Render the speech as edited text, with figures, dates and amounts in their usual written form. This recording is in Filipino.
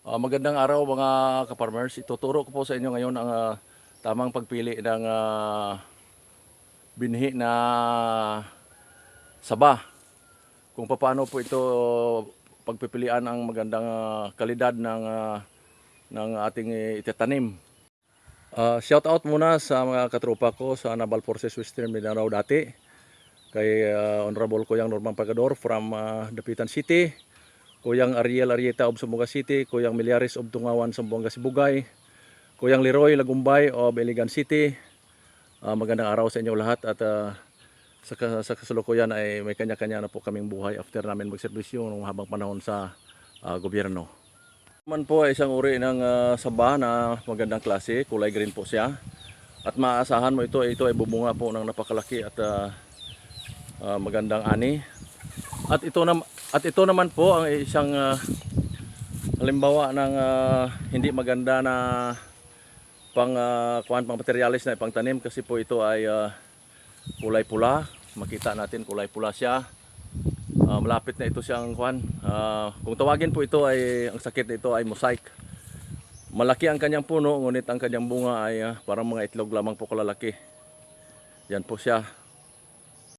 Magandang araw mga ka-farmers. Ituturo ko po sa inyo ngayon ang tamang pagpili ng binhi na saba. Kung paano po ito pagpipilian ang magandang kalidad ng ating itatanim. Shout out muna sa mga katropa ko sa Naval Forces Western Mindanao dati. Kay Honorable Kuyang Norman Pagador from Dapitan City. Kuyang Ariel Arieta of Zamboanga City, Kuyang Milyares of Tungawan, Zamboanga Sibugay, Kuyang Leroy Lagumbay of Iligan City. Magandang araw sa inyo lahat at sa kasalukuyan ay may kanya-kanya na po kaming buhay after namin magserbisyo nung habang panahon sa gobyerno. Naman po ay isang uri ng saba na magandang klase, kulay green po siya. At maaasahan mo ito ay bubunga po ng napakalaki at magandang ani. At ito naman po ang isang halimbawa ng hindi maganda na pang materialis na ipangtanim kasi po ito ay kulay pula. Makita natin kulay pula siya. Malapit na ito siyang kung tawagin po ito ay ang sakit nito ay mosaic. Malaki ang kanyang puno ngunit ang kanyang bunga ay parang mga itlog lamang po kalalaki. Yan po siya.